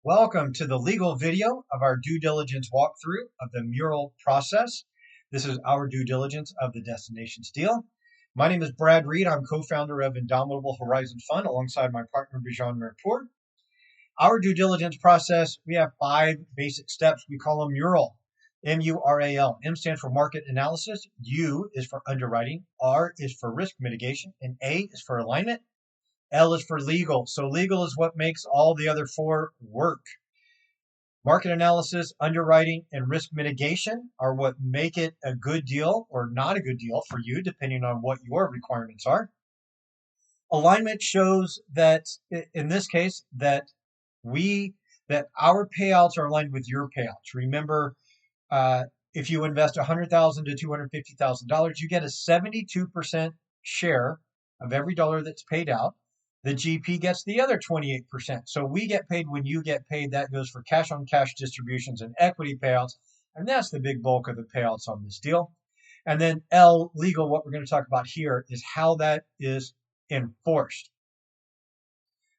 Welcome to the legal video of our due diligence walkthrough of the MURAL process. This is our due diligence of the Destinations deal. My name is Brad Reed. I'm co-founder of Indomitable Horizon Fund alongside my partner Bijan Mirpour. Our due diligence process, we have 5 basic steps. We call them MURAL. M-U-R-A-L. M stands for market analysis. U is for underwriting. R is for risk mitigation. And A is for alignment. L is for legal. So legal is what makes all the other 4 work. Market analysis, underwriting, and risk mitigation are what make it a good deal or not a good deal for you, depending on what your requirements are. Alignment shows that, in this case, that our payouts are aligned with your payouts. Remember, if you invest $100,000 to $250,000, you get a 72% share of every dollar that's paid out. The GP gets the other 28%. So we get paid when you get paid. That goes for cash on cash distributions and equity payouts. And that's the big bulk of the payouts on this deal. And then L, legal, what we're going to talk about here is how that is enforced.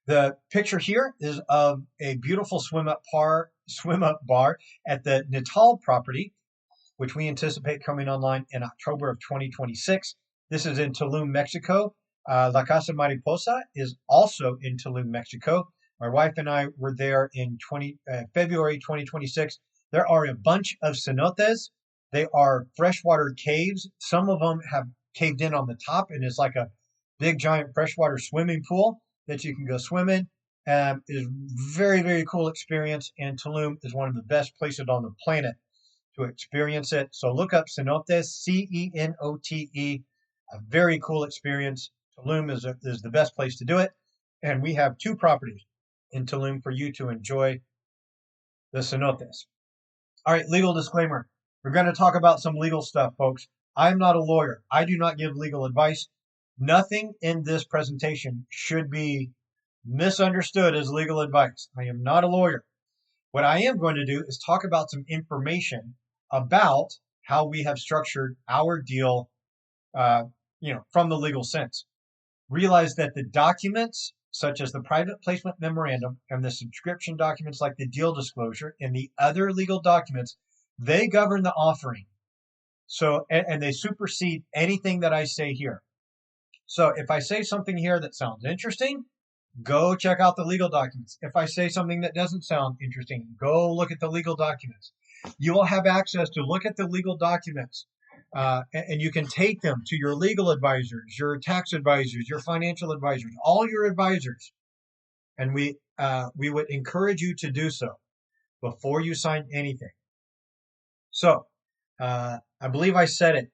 The picture here is of a beautiful swim up bar at the Natal property, which we anticipate coming online in October of 2026. This is in Tulum, Mexico. La Casa Mariposa is also in Tulum, Mexico. My wife and I were there in February 2026. There are a bunch of cenotes. They are freshwater caves. Some of them have caved in on the top, and it's like a big, giant freshwater swimming pool that you can go swim in. It is very, very cool experience, and Tulum is one of the best places on the planet to experience it. So look up cenotes, C-E-N-O-T-E. A very cool experience. Tulum is the best place to do it. And we have 2 properties in Tulum for you to enjoy the cenotes. All right, legal disclaimer. We're going to talk about some legal stuff, folks. I'm not a lawyer. I do not give legal advice. Nothing in this presentation should be misunderstood as legal advice. I am not a lawyer. What I am going to do is talk about some information about how we have structured our deal, from the legal sense. Realize that the documents, such as the private placement memorandum and the subscription documents like the deal disclosure and the other legal documents, they govern the offering. So, and they supersede anything that I say here. So if I say something here that sounds interesting, go check out the legal documents. If I say something that doesn't sound interesting, go look at the legal documents. You will have access to look at the legal documents. And you can take them to your legal advisors, your tax advisors, your financial advisors, all your advisors. And we would encourage you to do so before you sign anything. So I believe I said it.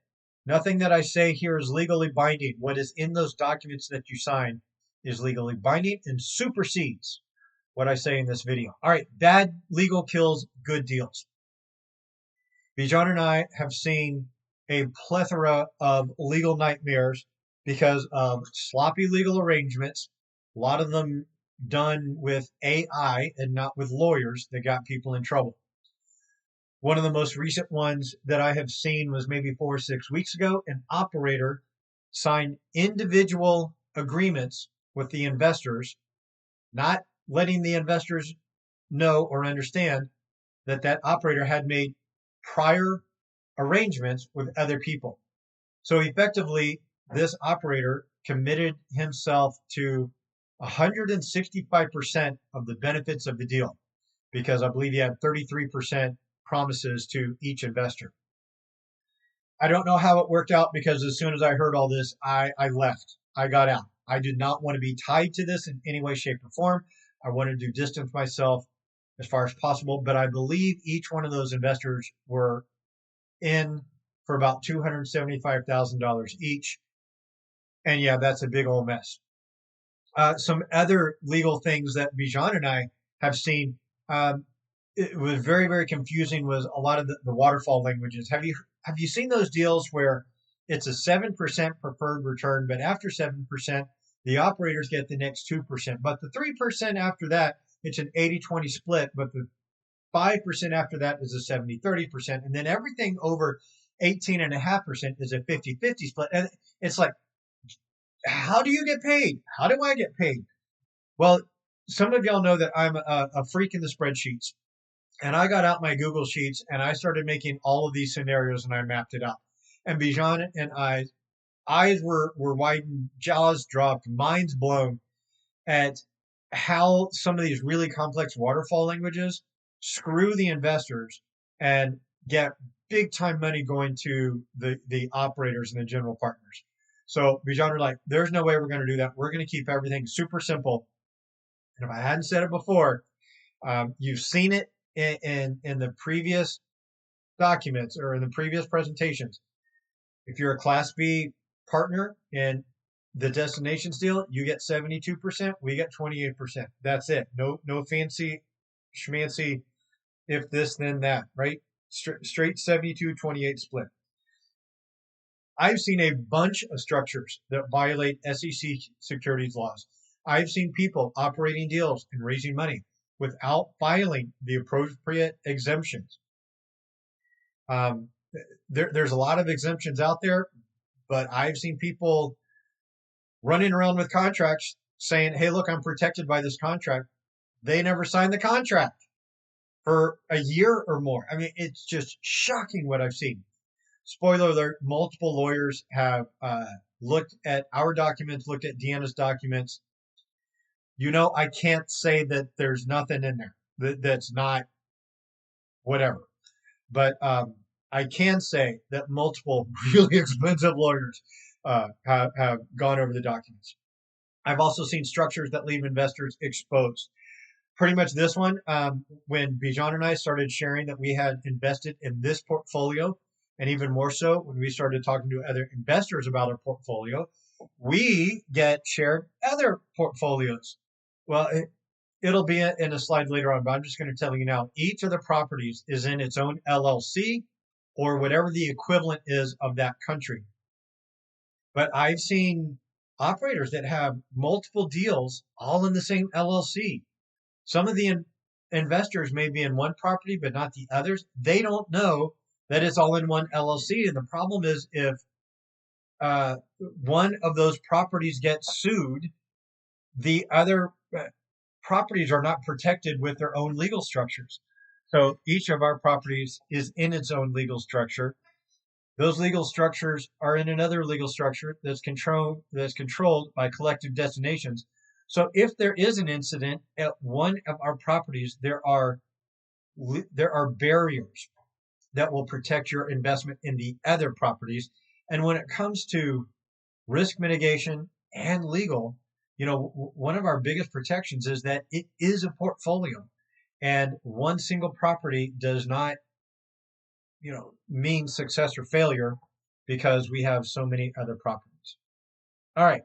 Nothing that I say here is legally binding. What is in those documents that you sign is legally binding and supersedes what I say in this video. All right, bad legal kills good deals. Bijan and I have seen a plethora of legal nightmares because of sloppy legal arrangements, a lot of them done with AI and not with lawyers that got people in trouble. One of the most recent ones that I have seen was maybe 4 or 6 weeks ago. An operator signed individual agreements with the investors, not letting the investors know or understand that that operator had made prior arrangements with other people. So effectively, this operator committed himself to 165% of the benefits of the deal because I believe he had 33% promises to each investor. I don't know how it worked out because as soon as I heard all this, I left. I got out. I did not want to be tied to this in any way, shape, or form. I wanted to distance myself as far as possible, but I believe each one of those investors were in for about $275,000 each. And yeah, that's a big old mess. Some other legal things that Bijan and I have seen, it was very, very confusing was a lot of the waterfall languages. Have you seen those deals where it's a 7% preferred return, but after 7%, the operators get the next 2%, but the 3% after that, it's an 80-20 split, but the 5% after that is a 70-30%, and then everything over 18.5% is a 50-50 split. And it's like, how do you get paid? How do I get paid? Well, some of y'all know that I'm a freak in the spreadsheets. And I got out my Google Sheets and I started making all of these scenarios and I mapped it out. And Bijan and I, eyes were widened, jaws dropped, minds blown at how some of these really complex waterfall languages screw the investors and get big time money going to the operators and the general partners. So Bijan are like, there's no way we're going to do that. We're going to keep everything super simple. And if I hadn't said it before, you've seen it in the previous documents or in the previous presentations. If you're a Class B partner in the destinations deal, you get 72%, we get 28%. That's it. No fancy schmancy, if this, then that, right? Straight 72-28 split. I've seen a bunch of structures that violate SEC securities laws. I've seen people operating deals and raising money without filing the appropriate exemptions. There's a lot of exemptions out there, but I've seen people running around with contracts saying, hey, look, I'm protected by this contract. They never signed the contract for a year or more. I mean, it's just shocking what I've seen. Spoiler alert, multiple lawyers have looked at our documents, looked at Deanna's documents. I can't say that there's nothing in there that's not whatever. But I can say that multiple really expensive lawyers have gone over the documents. I've also seen structures that leave investors exposed. Pretty much this one, when Bijan and I started sharing that we had invested in this portfolio, and even more so when we started talking to other investors about our portfolio, we get shared other portfolios. Well, it'll be in a slide later on, but I'm just going to tell you now, each of the properties is in its own LLC or whatever the equivalent is of that country. But I've seen operators that have multiple deals all in the same LLC. Some of the investors may be in one property, but not the others. They don't know that it's all in one LLC. And the problem is if one of those properties gets sued, the other properties are not protected with their own legal structures. So each of our properties is in its own legal structure. Those legal structures are in another legal structure that's controlled by collective destinations. So if there is an incident at one of our properties, there are barriers that will protect your investment in the other properties. And when it comes to risk mitigation and legal, one of our biggest protections is that it is a portfolio, and one single property does not, mean success or failure because we have so many other properties. All right.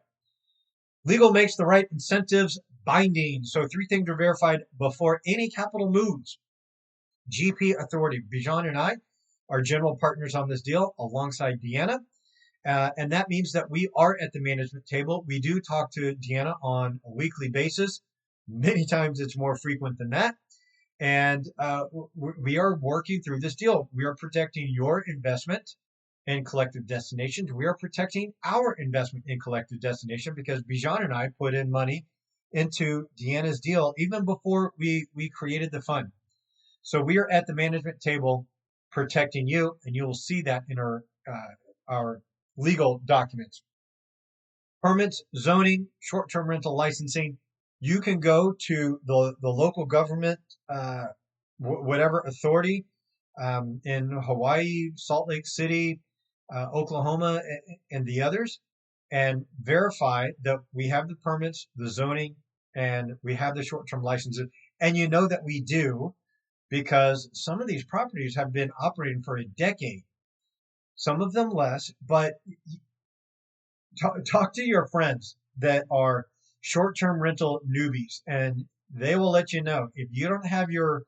Legal makes the right incentives binding. So 3 things are verified before any capital moves. GP authority. Bijan and I are general partners on this deal alongside Deanna. And that means that we are at the management table. We do talk to Deanna on a weekly basis. Many times it's more frequent than that. And we are working through this deal. We are protecting your investment in collective destinations. We are protecting our investment in collective destination because Bijan and I put in money into Deanna's deal even before we created the fund. So we are at the management table protecting you, and you will see that in our legal documents. Permits, zoning, short-term rental licensing. You can go to the local government, whatever authority in Hawaii, Salt Lake City, Oklahoma, and the others, and verify that we have the permits, the zoning, and we have the short-term licenses. And you know that we do because some of these properties have been operating for a decade, some of them less, but talk to your friends that are short-term rental newbies, and they will let you know if you don't have your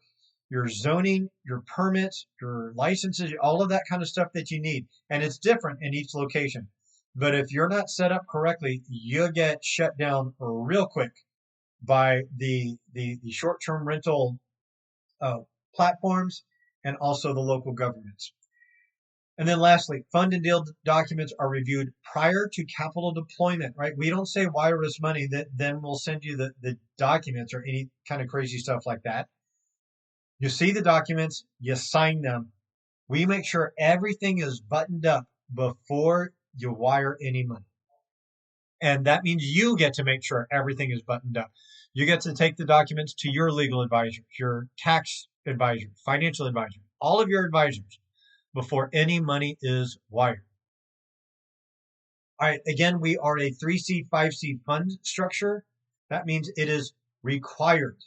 zoning, your permits, your licenses, all of that kind of stuff that you need, and it's different in each location. But if you're not set up correctly, you get shut down real quick by the short-term rental platforms and also the local governments. And then lastly, fund and deal documents are reviewed prior to capital deployment, right? We don't say wire us money that then we'll send you the documents or any kind of crazy stuff like that. You see the documents, you sign them. We make sure everything is buttoned up before you wire any money. And that means you get to make sure everything is buttoned up. You get to take the documents to your legal advisor, your tax advisor, financial advisor, all of your advisors before any money is wired. All right, again, we are a 3C, 5C fund structure. That means it is required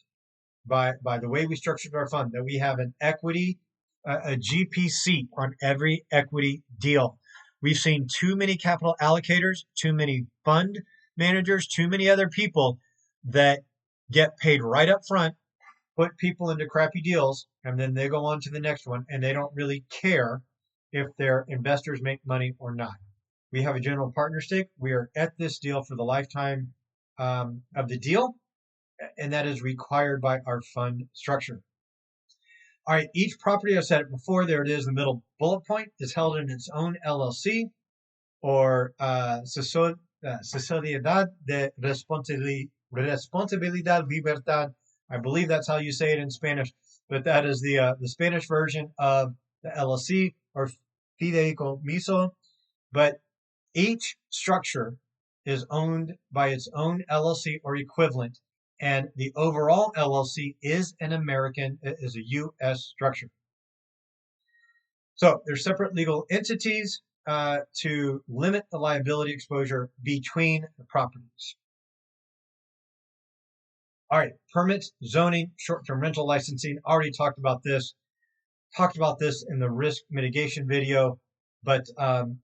by the way we structured our fund that we have an equity, a GPC on every equity deal. We've seen too many capital allocators, too many fund managers, too many other people that get paid right up front, put people into crappy deals, and then they go on to the next one, and they don't really care if their investors make money or not. We have a general partner stake. We are at this deal for the lifetime of the deal, and that is required by our fund structure. All right, each property, I said it before, there it is, the middle bullet point, is held in its own LLC or Sociedad de Responsabilidad Libertad. I believe that's how you say it in Spanish, but that is the Spanish version of the LLC or fideicomiso. But each structure is owned by its own LLC or equivalent, and the overall LLC is a U.S. structure. So they're separate legal entities to limit the liability exposure between the properties. All right, permits, zoning, short-term rental licensing. Already talked about this. Talked about this in the risk mitigation video. But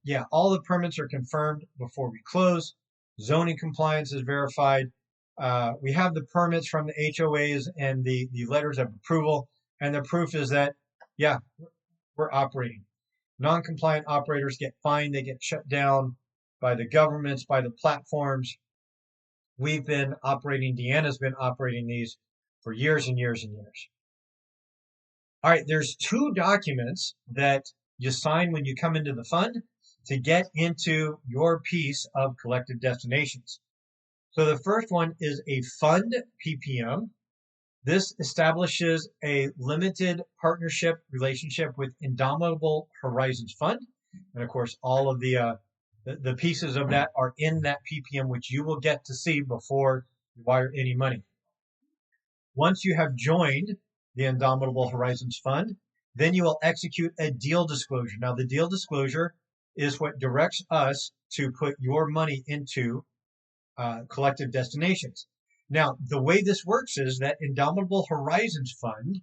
yeah, all the permits are confirmed before we close. Zoning compliance is verified. We have the permits from the HOAs and the letters of approval. And the proof is that, yeah, we're operating. Non-compliant operators get fined. They get shut down by the governments, by the platforms. We've been operating, Deanna's been operating these for years and years and years. All right, there's two documents that you sign when you come into the fund to get into your piece of collective destinations. So the first one is a fund PPM. This establishes a limited partnership relationship with Indomitable Horizons Fund. And of course, all of the pieces of that are in that PPM, which you will get to see before you wire any money. Once you have joined the Indomitable Horizons Fund, then you will execute a deal disclosure. Now, the deal disclosure is what directs us to put your money into collective destinations. Now, the way this works is that Indomitable Horizons Fund,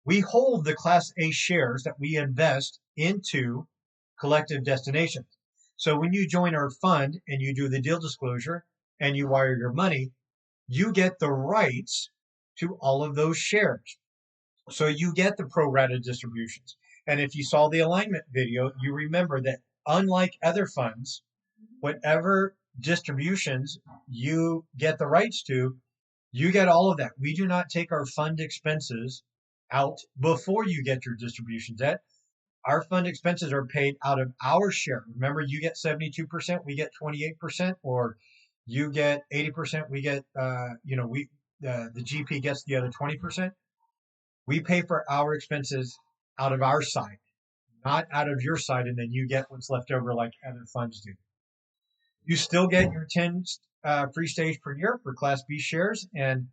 we hold the Class A shares that we invest into collective destinations. So when you join our fund and you do the deal disclosure and you wire your money, you get the rights to all of those shares. So you get the pro rata distributions. And if you saw the alignment video, you remember that unlike other funds, whatever distributions you get the rights to, you get all of that. We do not take our fund expenses out before you get your distributions. Our fund expenses are paid out of our share. Remember, you get 72%, we get 28%, or you get 80%, we get, the GP gets the other 20%. We pay for our expenses out of our side, not out of your side, and then you get what's left over like other funds do. You still get your 10 free stage per year for Class B shares, and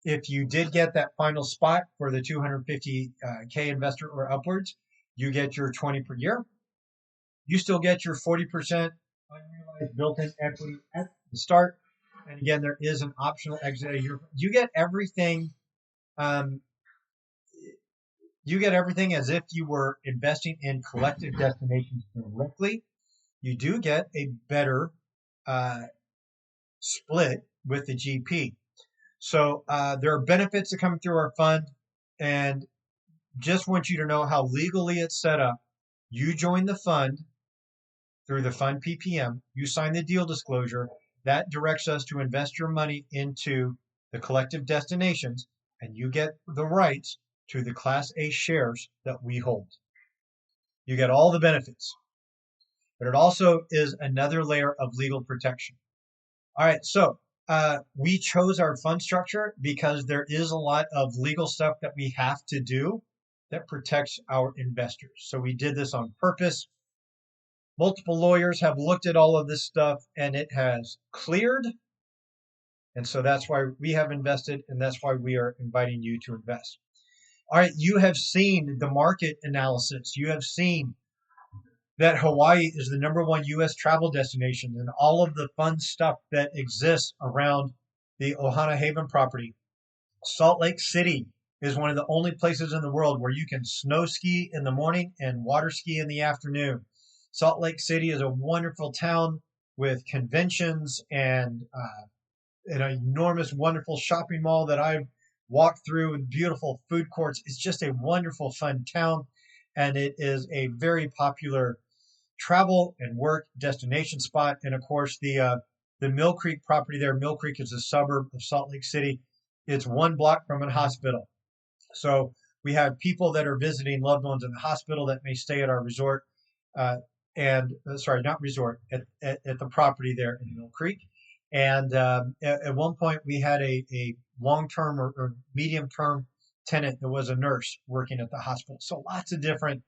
if you did get that final spot for the 250K investor or upwards, you get your 20 per year. You still get your 40% unrealized built-in equity at the start. And again, there is an optional exit a year. You get everything. You get everything as if you were investing in collective destinations directly. You do get a better split with the GP. So there are benefits that come through our fund, and just want you to know how legally it's set up. You join the fund through the fund PPM, you sign the deal disclosure, that directs us to invest your money into the collective destinations, and you get the rights to the Class A shares that we hold. You get all the benefits, but it also is another layer of legal protection. All right, so we chose our fund structure because there is a lot of legal stuff that we have to do that protects our investors. So we did this on purpose. Multiple lawyers have looked at all of this stuff and it has cleared. And so that's why we have invested, and that's why we are inviting you to invest. All right, you have seen the market analysis. You have seen that Hawaii is the #1 U.S. travel destination and all of the fun stuff that exists around the Ohana Haven property. Salt Lake City is one of the only places in the world where you can snow ski in the morning and water ski in the afternoon. Salt Lake City is a wonderful town with conventions and an enormous, wonderful shopping mall that I've walked through with beautiful food courts. It's just a wonderful, fun town, and it is a very popular travel and work destination spot. And of course, the Mill Creek property there. Mill Creek is a suburb of Salt Lake City. It's 1 block from a hospital. So we have people that are visiting loved ones in the hospital that may stay at our resort, not resort, at the property there in Mill Creek. And at one point, we had a long-term or medium-term tenant that was a nurse working at the hospital. So lots of different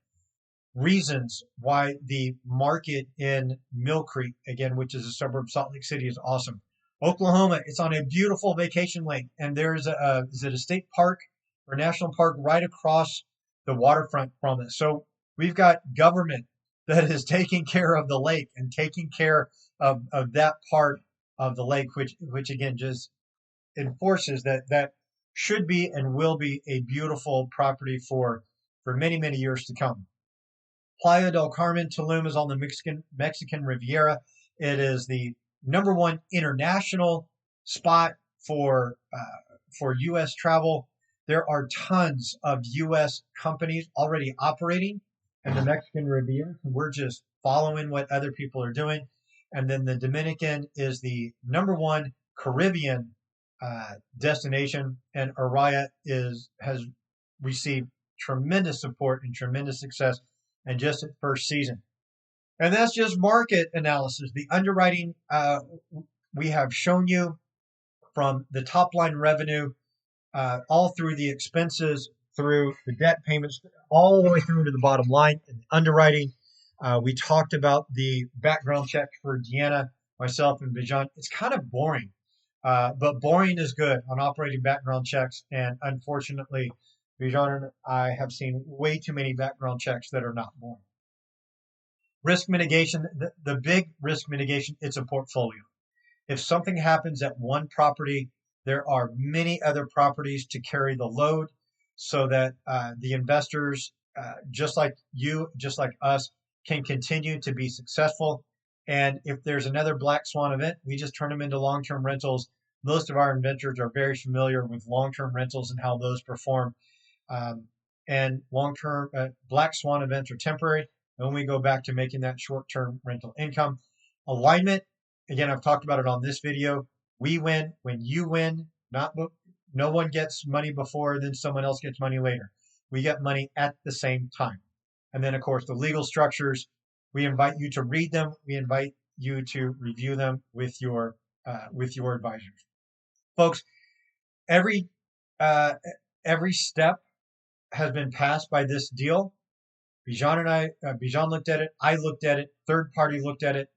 reasons why the market in Mill Creek, again, which is a suburb of Salt Lake City, is awesome. Oklahoma, it's on a beautiful vacation lake, and there's a state park or national park right across the waterfront from it. So we've got government that is taking care of the lake and taking care of that part of the lake, which again just enforces that should be and will be a beautiful property for many, many years to come. Playa del Carmen, Tulum is on the Mexican Riviera. It is the #1 international spot for U.S. travel. There are tons of U.S. companies already operating in the Mexican Riviera. We're just following what other people are doing. And then the Dominican is the #1 Caribbean destination, and Araya has received tremendous support and tremendous success and just its first season. And that's just market analysis. The underwriting we have shown you from the top line revenue all through the expenses, through the debt payments, all the way through to the bottom line. And underwriting, we talked about the background check for Deanna, myself, and Bijan. It's kind of boring, but boring is good on operating background checks. And unfortunately, Bijan and I have seen way too many background checks that are not boring. Risk mitigation, the big risk mitigation, it's a portfolio. If something happens at one property, there are many other properties to carry the load so that the investors, just like you, just like us, can continue to be successful. And if there's another black swan event, we just turn them into long-term rentals. Most of our investors are very familiar with long-term rentals and how those perform. And long-term black swan events are temporary. And we go back to making that short-term rental income. Alignment, again, I've talked about it on this video. We win when you win. No one gets money before, then someone else gets money later. We get money at the same time. And then, of course, the legal structures, we invite you to read them. We invite you to review them with your advisors. Folks, every step has been passed by this deal. Bijan looked at it. I looked at it. Third party looked at it.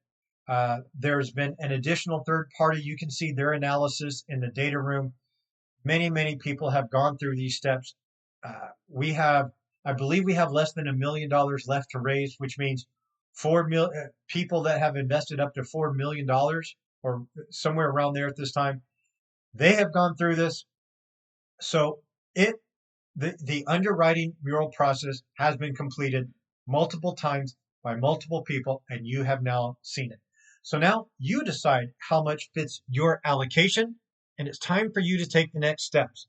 There's been an additional third party. You can see their analysis in the data room. Many, many people have gone through these steps. I believe we have less than $1 million left to raise, which means people that have invested up to $4 million or somewhere around there at this time, they have gone through this. So the underwriting mural process has been completed multiple times by multiple people, and you have now seen it. So now you decide how much fits your allocation, and it's time for you to take the next steps.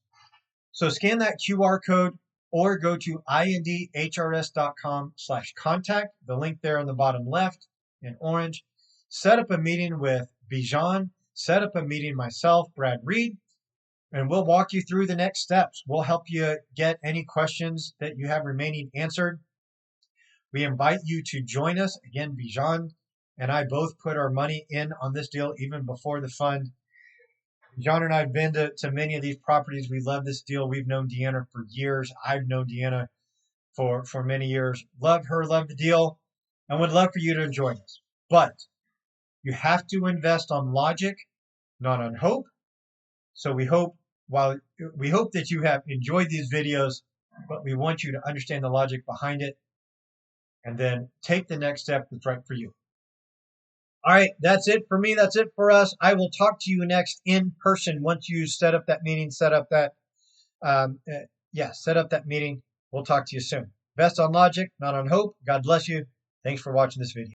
So scan that QR code or go to indhrs.com/contact, the link there on the bottom left in orange. Set up a meeting with Bijan, set up a meeting myself, Brad Reed, and we'll walk you through the next steps. We'll help you get any questions that you have remaining answered. We invite you to join us. Again, Bijan and I both put our money in on this deal even before the fund. John and I have been to many of these properties. We love this deal. We've known Deanna for years. I've known Deanna for many years. Love her, love the deal, and would love for you to join us. But you have to invest on logic, not on hope. So we hope that you have enjoyed these videos, but we want you to understand the logic behind it and then take the next step that's right for you. All right, that's it for me. That's it for us. I will talk to you next in person once you set up that meeting, set up that meeting. We'll talk to you soon. Best on logic, not on hope. God bless you. Thanks for watching this video.